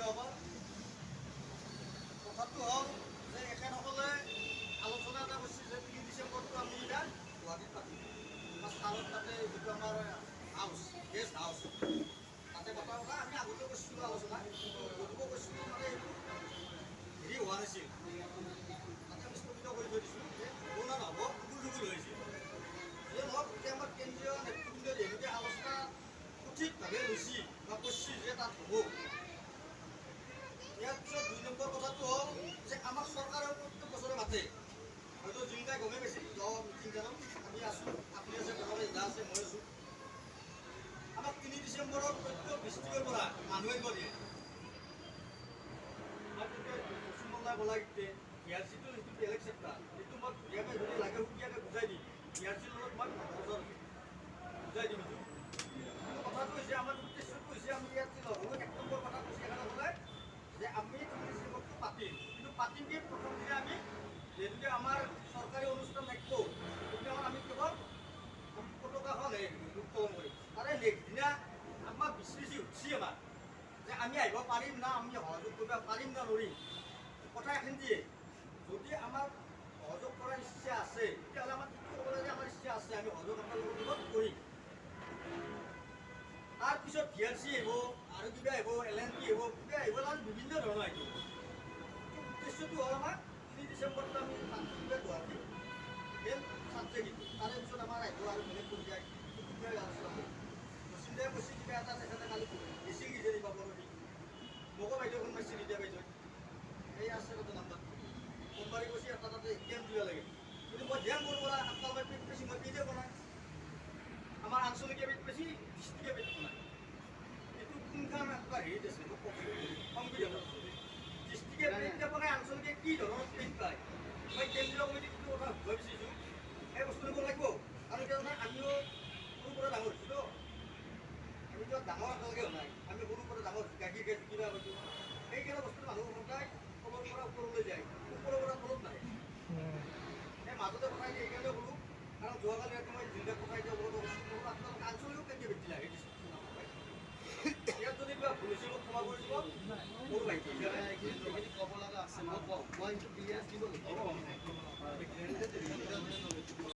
হ'ব। কথাটো হ'ল যে এখেতসকলে আলোচনা এটা কৰিছে যে 3 ডিচেম্বৰটো আমি এতিয়া গুৱাহাটীত পাতিম। আমাৰ ছাৰত তাতে যিটো আমাৰ হাউচ গেষ্ট হাউচ তাতে পতাৰ কথা আমি আগতে কৰিছিলোঁ আলোচনা, গতিকে কৰিছিলোঁ মানে এইটো হেৰি হোৱা নাছিল, তাতে আমি স্থগিত কৰি থৈ দিছিলোঁ যে কৰোণা নহ'ব, উগুল হৈছিল। যিয়ে নহওক এতিয়া আমাৰ কেন্দ্ৰীয় নেতৃবৃন্দই যেনেকৈ আলোচনা সঠিকভাৱে লৈছে বা কৰিছে যে তাত হ'ব। ইয়াৰ পিছত 2 নম্বৰ কথাটো হ'ল যে আমাক চৰকাৰেও প্ৰত্যেক বছৰে মাতে, হয়তো যিকেইটাই গমেই পাইছে মিটিংখনত আমি আছোঁ, আপুনি আছে, বেলেগে যা আছে, মই আছোঁ। আমাক 3 ডিচেম্বৰত প্ৰত্যেক ডিষ্ট্ৰিক্টৰ পৰা মানুহ আহিব দিয়ে। আমাৰ তেতিয়া পশ্চিমবংলা গলাগিতে ইয়াৰচিটো যিটো বেলেগ চেপ্টাৰ সেইটো মই ধুনীয়াকৈ যদি লাগে সুকীয়াকৈ বুজাই দিম, ইয়াৰচিৰ লগত মই বুজাই দিম। এইটো কথাটো হৈছে আমাৰ উদ্দেশ্যটো হৈছে আমি ইয়াত 1 নম্বৰ কথা কৈছে এখেতসকলে যে আমি 3 ডিচেম্বৰটো পাতিম, কিন্তু পাতিম কি প্ৰথম দিনা আমি যিহেতুকে আমাৰ চৰকাৰী অনুষ্ঠান থাকিব, গতিকে আমি কেৱল পতাকাখন উত্তোলন কৰিম। তাৰে নেক্সট দিনা আমাক বিচৰি উঠছি আমাৰ যে আমি আহিব পাৰিম না, আমি সহযোগ কৰিব পাৰিম না নৰিম। কথা এখিনিয়ে, যদি আমাৰ সহযোগ কৰাৰ ইচ্ছা আছে তেতিয়াহ'লে আমাক কি ক'ব লাগে, আমাৰ ইচ্ছা আছে, আমি সহযোগ আপোনালোকৰ লগত কৰিম। তাৰপিছত VRC আহিব আৰু কিবা আহিব, LNT আহিব, কিবা আহিব, আৰু বিভিন্ন ধৰণৰ আহিব। উদ্দেশ্যটো হ'ল আমাৰ 3 ডিচেম্বৰটো আমি পাতিমগৈ গুৱাহাটী মেইন ছাবজেক্ট এইটো। তাৰে পিছত আমাৰ আহিব আৰু বেলেগ পৰ্যায় আলোচনা কৰিম। মচিন্দাই কৈছে কিবা এটা তেখেতে কালি বেছি কিজানি পাব নেকি, মোকো বাইদেউ ফোন মাৰিছে নিদিয়া বাইদেউ এই আছে তাতে নাম্বাৰ সোমবাৰে কৈছে এটা তাতে এক্সাম দিব লাগে, কিন্তু মই ধ্যান মোৰ পৰা আপোনালোকে পেট বেছি মই পেজে বনাই আমাৰ আঞ্চলিকে পেট বেছি ডিষ্ট্ৰিক্টে পেট বনাই। এইটো কোনখন এটা হেৰিত আছে মোক সংবিধানত ডিষ্ট্ৰিক্টে পেট বনাই, আঞ্চলিকে কি ধৰণৰ পেট পায়। মই কেন্দ্ৰীয় কমিটিত এইটো কথা সুধিব বিচাৰিছোঁ, এই বস্তু দিব লাগিব। আৰু এতিয়া আমিও সৰুৰ পৰা ডাঙৰ হৈছোঁ তো, আমিতো ডাঙৰ একেলগে হোৱা নাই, আমি সৰুৰ পৰা ডাঙৰ গাখীৰ খাইছোঁ, কিবা কৰিছোঁ। সেইকাৰণে বস্তুটো মানুহ সদায় তলৰ পৰা ওপৰলৈ যায়, ওপৰৰ পৰা তলত নাহে। এই মাজতে পঠাই দিয়ে, সেইকাৰণে ক'লোঁ, কাৰণ যোৱাকালি ৰাতি মই জিলাত পঠাই দিয়া বহুত আপোনালোক আঞ্চলিকো কেতিয়া বেছি লাগে ইয়াত যদি কিবা ভুল হৈছে মোক ক্ষমা কৰি দিব, মোৰ ভাইটি ক'ব লগা আছে, মই কওঁ, মই এইটো ক্লিয়াৰ দিব লাগিব।